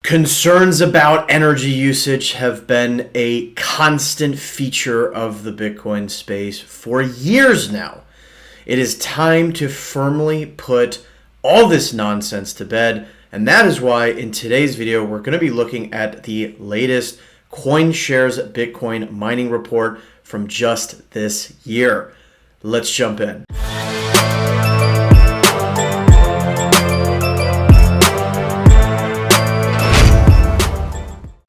Concerns about energy usage have been a constant feature of the Bitcoin space for years now. It is time to firmly put all this nonsense to bed, and that is why in today's video we're going to be looking at the latest CoinShares Bitcoin mining report from just this year. Let's jump in.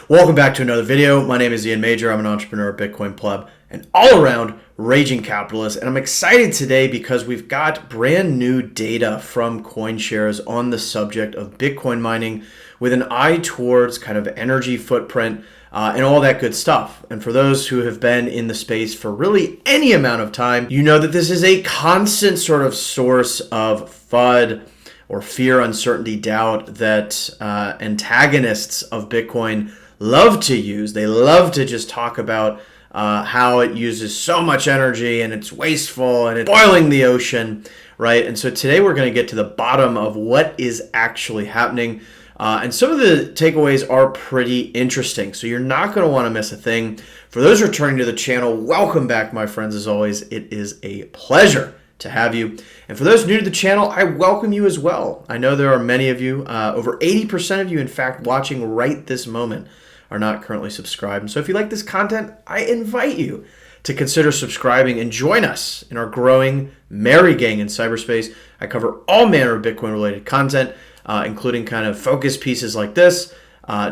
Welcome back to another video. My name is Ian Major. I'm an entrepreneur, Bitcoin pleb, and all-around raging capitalist. And I'm excited today because we've got brand new data from CoinShares on the subject of Bitcoin mining with an eye towards kind of energy footprint and all that good stuff. And for those who have been in the space for really any amount of time, you know that this is a constant sort of source of FUD or fear, uncertainty, doubt that antagonists of Bitcoin love to use. They love to just talk about how it uses so much energy and it's wasteful and it's boiling the ocean, right? And so today we're going to get to the bottom of what is actually happening. And some of the takeaways are pretty interesting. So you're not going to want to miss a thing. For those returning to the channel, welcome back, my friends. As always, it is a pleasure to have you. And for those new to the channel, I welcome you as well. I know there are many of you, over 80% of you, in fact, watching right this moment, are not currently subscribed. And so if you like this content, I invite you to consider subscribing and join us in our growing merry gang in cyberspace. I cover all manner of Bitcoin related content, including kind of focus pieces like this,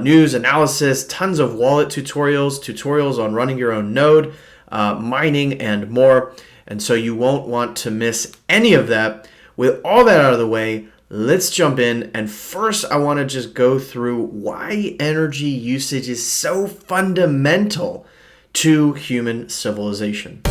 news, analysis, tons of wallet tutorials on running your own node, mining, and more. And so you won't want to miss any of that. With all that out of the way, let's jump in. And first, I want to just go through why energy usage is so fundamental to human civilization.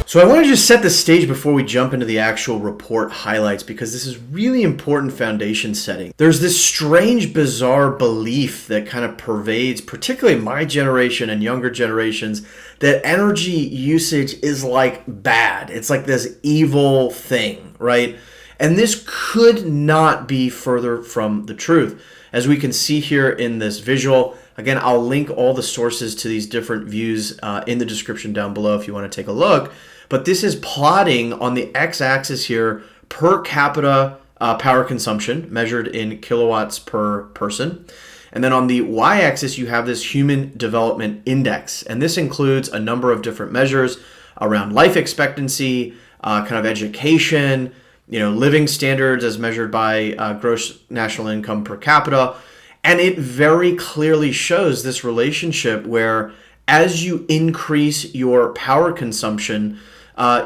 So I want to just set the stage before we jump into the actual report highlights, because this is really important foundation setting. There's this strange, bizarre belief that kind of pervades, particularly my generation and younger generations, that energy usage is like bad. It's like this evil thing, right? And this could not be further from the truth. As we can see here in this visual, again, I'll link all the sources to these different views in the description down below if you want to take a look. But this is plotting on the x-axis here per capita power consumption measured in kilowatts per person. And then on the y-axis, you have this human development index. And this includes a number of different measures around life expectancy, kind of education, living standards as measured by gross national income per capita. And it very clearly shows this relationship where as you increase your power consumption,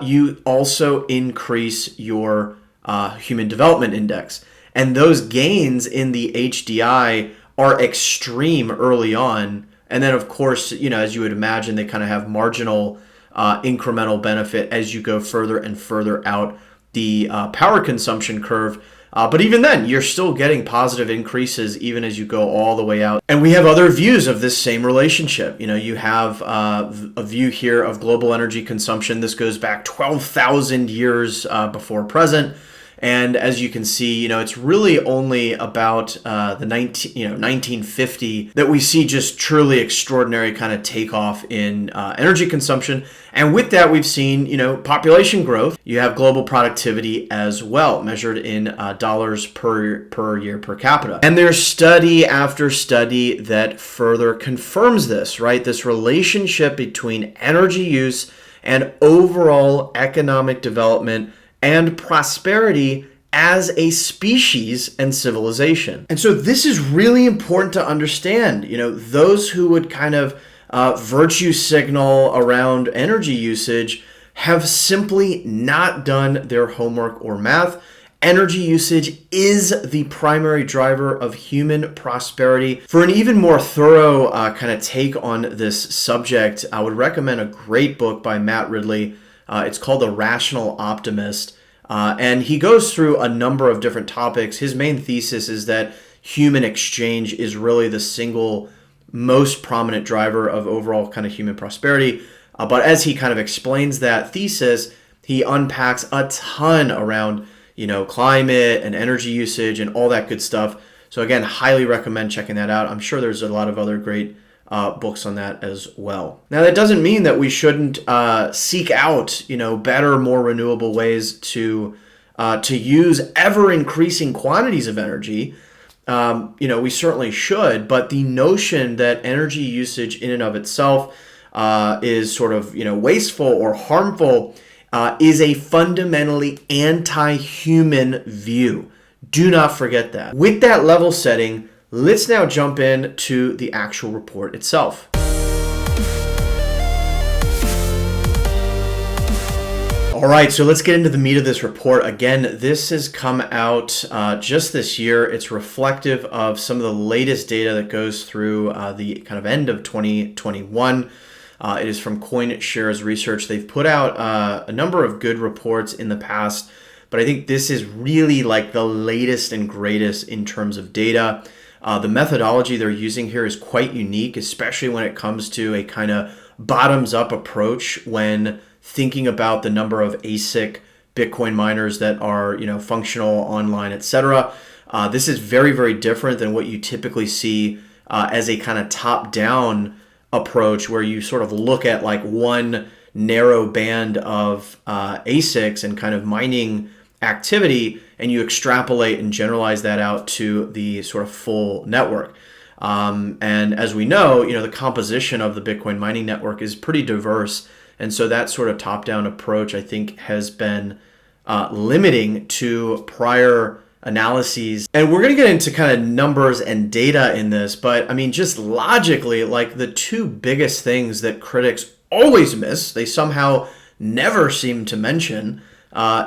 you also increase your human development index. And those gains in the HDI are extreme early on. And then, of course, as you would imagine, they kind of have marginal incremental benefit as you go further and further out the power consumption curve. But even then, you're still getting positive increases even as you go all the way out. And we have other views of this same relationship. You have a view here of global energy consumption. This goes back 12,000 years before present. And as you can see, it's really only about the 1950 that we see just truly extraordinary kind of takeoff in energy consumption. And with that, we've seen, population growth. You have global productivity as well, measured in dollars per year per capita. And there's study after study that further confirms this, right? This relationship between energy use and overall economic development and prosperity as a species and civilization. And so this is really important to understand. Those who would kind of virtue signal around energy usage have simply not done their homework or math. Energy usage is the primary driver of human prosperity. For an even more thorough kind of take on this subject, I would recommend a great book by Matt Ridley. It's called The Rational Optimist. And he goes through a number of different topics. His main thesis is that human exchange is really the single most prominent driver of overall kind of human prosperity. But as he kind of explains that thesis, he unpacks a ton around climate and energy usage and all that good stuff. So again, highly recommend checking that out. I'm sure there's a lot of other great books on that as well. Now, that doesn't mean that we shouldn't seek out, better, more renewable ways to use ever increasing quantities of energy. We certainly should, but the notion that energy usage in and of itself is sort of, wasteful or harmful is a fundamentally anti-human view. Do not forget that. With that level setting, let's now jump in to the actual report itself. All right, so let's get into the meat of this report. Again, this has come out just this year. It's reflective of some of the latest data that goes through the kind of end of 2021. It is from CoinShares research. They've put out a number of good reports in the past, but I think this is really like the latest and greatest in terms of data. The methodology they're using here is quite unique, especially when it comes to a kind of bottoms-up approach when thinking about the number of ASIC Bitcoin miners that are, functional, online, etc. This is very, very different than what you typically see as a kind of top-down approach where you sort of look at like one narrow band of ASICs and kind of mining activity, and you extrapolate and generalize that out to the sort of full network. And as we know, the composition of the Bitcoin mining network is pretty diverse. And so that sort of top-down approach, I think, has been limiting to prior analyses. And we're going to get into kind of numbers and data in this, but I mean, just logically, like the two biggest things that critics always miss, they somehow never seem to mention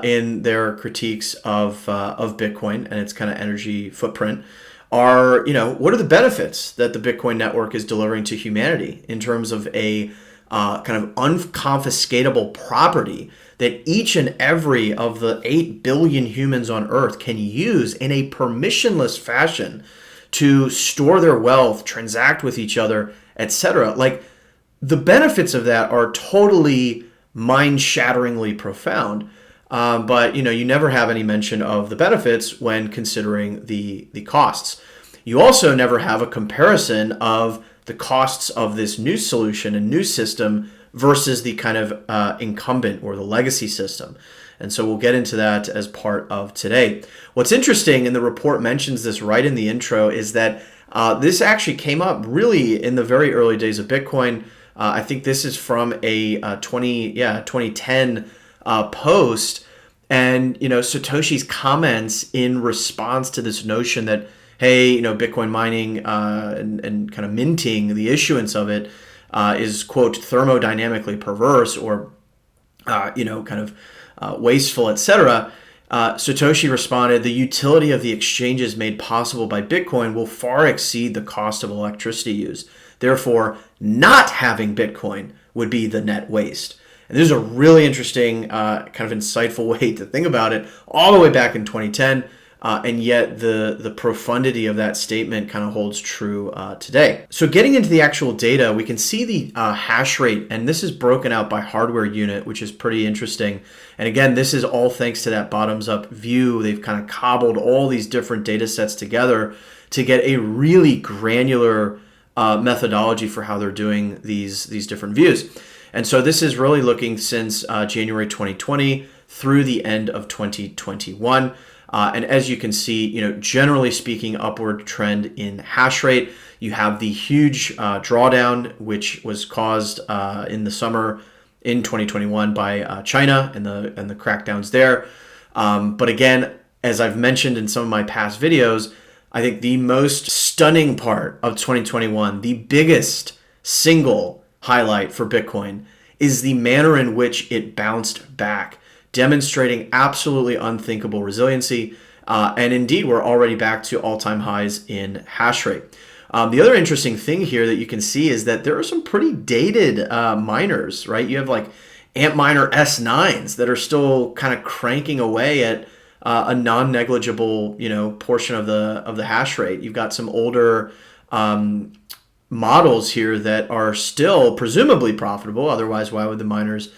in their critiques of Bitcoin and its kind of energy footprint are, what are the benefits that the Bitcoin network is delivering to humanity in terms of a kind of unconfiscatable property that each and every of the 8 billion humans on Earth can use in a permissionless fashion to store their wealth, transact with each other, etc. Like, the benefits of that are totally mind-shatteringly profound. But, you never have any mention of the benefits when considering the costs. You also never have a comparison of the costs of this new solution and new system versus the kind of incumbent or the legacy system. And so we'll get into that as part of today. What's interesting, and the report mentions this right in the intro, is that this actually came up really in the very early days of Bitcoin. I think this is from a 2010 post. And, Satoshi's comments in response to this notion that, hey, Bitcoin mining and kind of minting, the issuance of it is, quote, thermodynamically perverse or, wasteful, etc. Satoshi responded, the utility of the exchanges made possible by Bitcoin will far exceed the cost of electricity used. Therefore, not having Bitcoin would be the net waste. And this is a really interesting, kind of insightful way to think about it, all the way back in 2010. And yet the profundity of that statement kind of holds true today. So getting into the actual data, we can see the hash rate, and this is broken out by hardware unit, which is pretty interesting. And again, this is all thanks to that bottoms-up view. They've kind of cobbled all these different data sets together to get a really granular methodology for how they're doing these different views. And so this is really looking since January 2020 through the end of 2021. And as you can see, generally speaking, upward trend in hash rate. You have the huge drawdown, which was caused in the summer in 2021 by China and the crackdowns there. But again, as I've mentioned in some of my past videos, I think the most stunning part of 2021, the biggest single highlight for Bitcoin, is the manner in which it bounced back, demonstrating absolutely unthinkable resiliency. And indeed, we're already back to all-time highs in hash rate. The other interesting thing here that you can see is that there are some pretty dated miners, right? You have like Antminer S9s that are still kind of cranking away at a non-negligible, portion of the hash rate. You've got some older models here that are still presumably profitable. Otherwise, why would the miners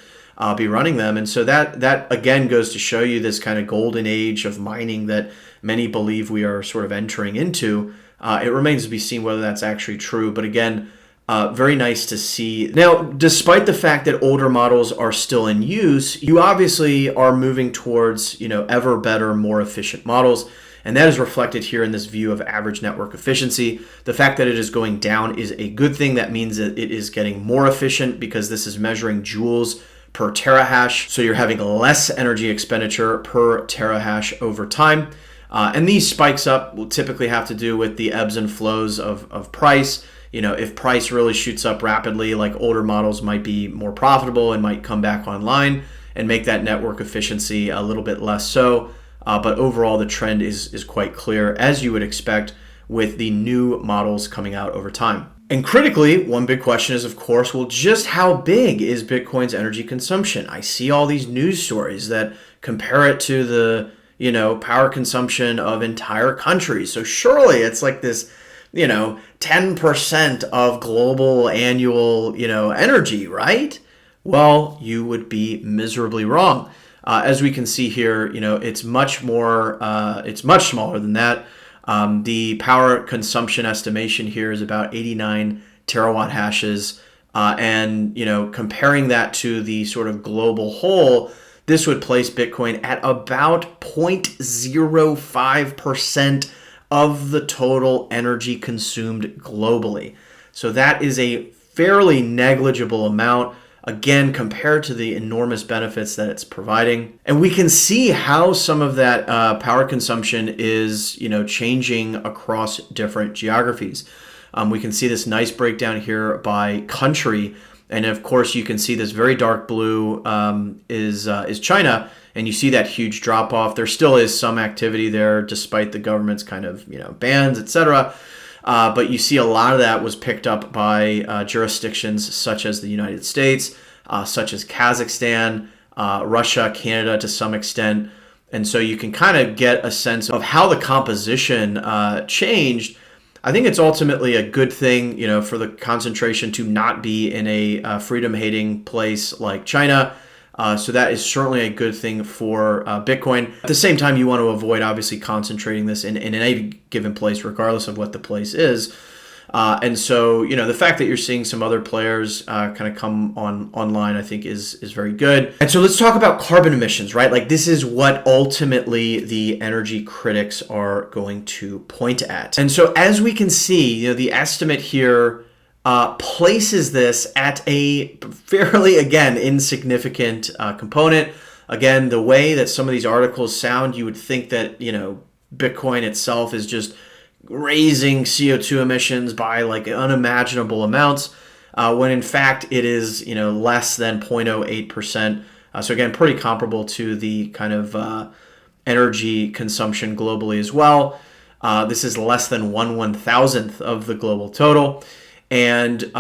be running them. And so that again goes to show you this kind of golden age of mining that many believe we are sort of entering into. It remains to be seen whether that's actually true. But again, very nice to see. Now, despite the fact that older models are still in use, you obviously are moving towards, ever better, more efficient models. And that is reflected here in this view of average network efficiency. The fact that it is going down is a good thing. That means that it is getting more efficient because this is measuring joules per terahash. So you're having less energy expenditure per terahash over time. And these spikes up will typically have to do with the ebbs and flows of price. If price really shoots up rapidly, like older models might be more profitable and might come back online and make that network efficiency a little bit less so. But overall, the trend is quite clear, as you would expect with the new models coming out over time. And critically, one big question is, of course, well, just how big is Bitcoin's energy consumption? I see all these news stories that compare it to the, power consumption of entire countries. So surely it's like this, 10% of global annual, energy, right? Well, you would be miserably wrong. As we can see here, it's much smaller than that. The power consumption estimation here is about 89 terawatt hashes. And, comparing that to the sort of global whole, this would place Bitcoin at about 0.05% of the total energy consumed globally. So that is a fairly negligible amount, again, compared to the enormous benefits that it's providing. And we can see how some of that power consumption is, changing across different geographies. We can see this nice breakdown here by country. And of course, you can see this very dark blue is China. And you see that huge drop off. There still is some activity there, despite the government's kind of, bans, etc. But you see a lot of that was picked up by jurisdictions such as the United States, such as Kazakhstan, Russia, Canada to some extent. And so you can kind of get a sense of how the composition changed. I think it's ultimately a good thing, for the concentration to not be in a freedom-hating place like China. So that is certainly a good thing for Bitcoin. At the same time, you want to avoid obviously concentrating this in any given place, regardless of what the place is. And so, the fact that you're seeing some other players kind of come online, I think is very good. And so let's talk about carbon emissions, right? Like this is what ultimately the energy critics are going to point at. And so as we can see, the estimate here places this at a fairly, again, insignificant component. Again, the way that some of these articles sound, you would think that, Bitcoin itself is just raising CO2 emissions by like unimaginable amounts, when in fact it is, less than 0.08%. So again, pretty comparable to the kind of energy consumption globally as well. This is less than 1/1000th of the global total. And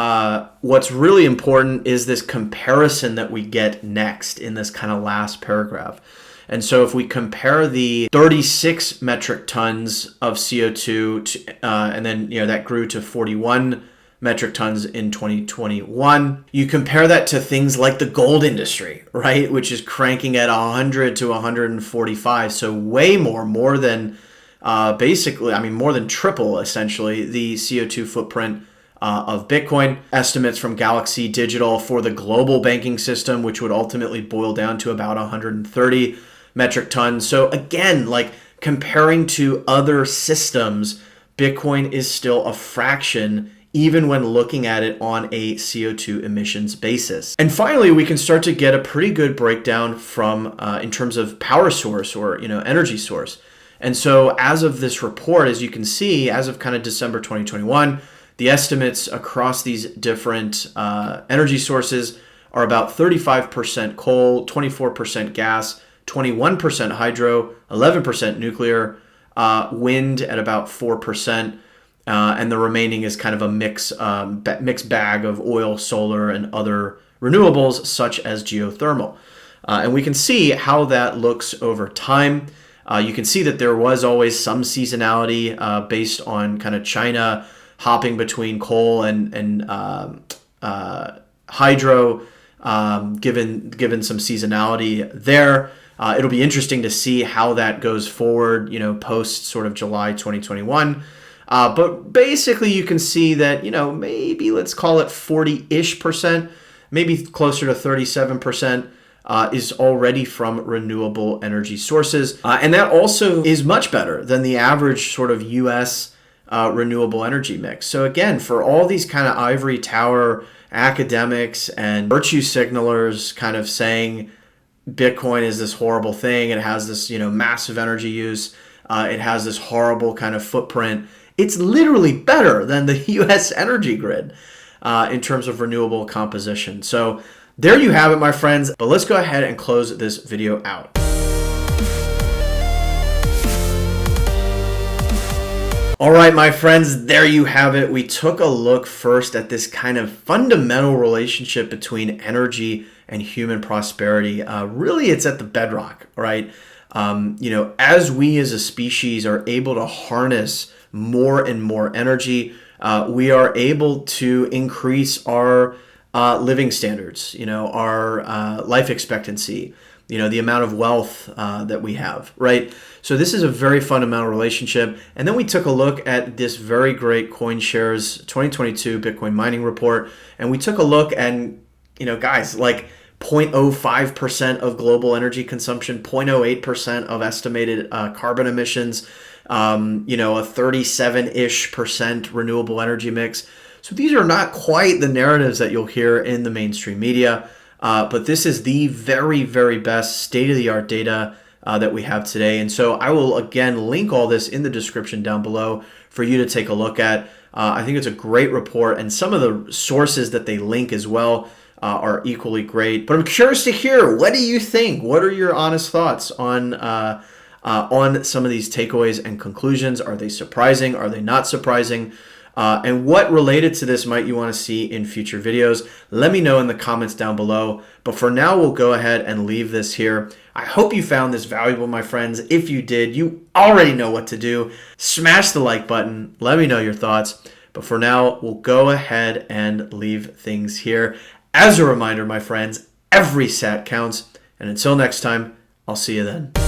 what's really important is this comparison that we get next in this kind of last paragraph. And so if we compare the 36 metric tons of CO2 and then that grew to 41 metric tons in 2021, you compare that to things like the gold industry, right, which is cranking at 100 to 145, so way more than more than triple essentially the CO2 footprint of Bitcoin. Estimates from Galaxy Digital for the global banking system, which would ultimately boil down to about 130 metric tons. So again, like comparing to other systems, Bitcoin is still a fraction, even when looking at it on a CO2 emissions basis. And finally, we can start to get a pretty good breakdown from in terms of power source or energy source. And so as of this report, as you can see, as of kind of December 2021, the estimates across these different energy sources are about 35% coal, 24% gas, 21% hydro, 11% nuclear, wind at about 4%, and the remaining is kind of a mixed bag of oil, solar, and other renewables such as geothermal. And we can see how that looks over time. You can see that there was always some seasonality based on kind of China hopping between coal and hydro given some seasonality there. It'll be interesting to see how that goes forward, post sort of July 2021. But basically you can see that, maybe let's call it 40-ish%, maybe closer to 37%. Is already from renewable energy sources. And that also is much better than the average sort of US renewable energy mix. So again, for all these kind of ivory tower academics and virtue signalers kind of saying Bitcoin is this horrible thing, it has this, massive energy use, it has this horrible kind of footprint, it's literally better than the US energy grid in terms of renewable composition. So there you have it, my friends. But let's go ahead and close this video out. All right, my friends, there you have it. We took a look first at this kind of fundamental relationship between energy and human prosperity. Really, it's at the bedrock, right? As we as a species are able to harness more and more energy, we are able to increase our living standards, our life expectancy, the amount of wealth that we have, right? So this is a very fundamental relationship. And then we took a look at this very great CoinShares 2022 Bitcoin mining report. And we took a look and, guys, like 0.05% of global energy consumption, 0.08% of estimated carbon emissions, a 37-ish% renewable energy mix. So these are not quite the narratives that you'll hear in the mainstream media, but this is the very, very best state-of-the-art data that we have today. And so I will, again, link all this in the description down below for you to take a look at. I think it's a great report, and some of the sources that they link as well are equally great. But I'm curious to hear, what do you think? What are your honest thoughts on some of these takeaways and conclusions? Are they surprising? Are they not surprising? And what related to this might you want to see in future videos? Let me know in the comments down below. But for now, we'll go ahead and leave this here. I hope you found this valuable, my friends. If you did, you already know what to do. Smash the like button. Let me know your thoughts. But for now, we'll go ahead and leave things here. As a reminder, my friends, every sat counts. And until next time, I'll see you then.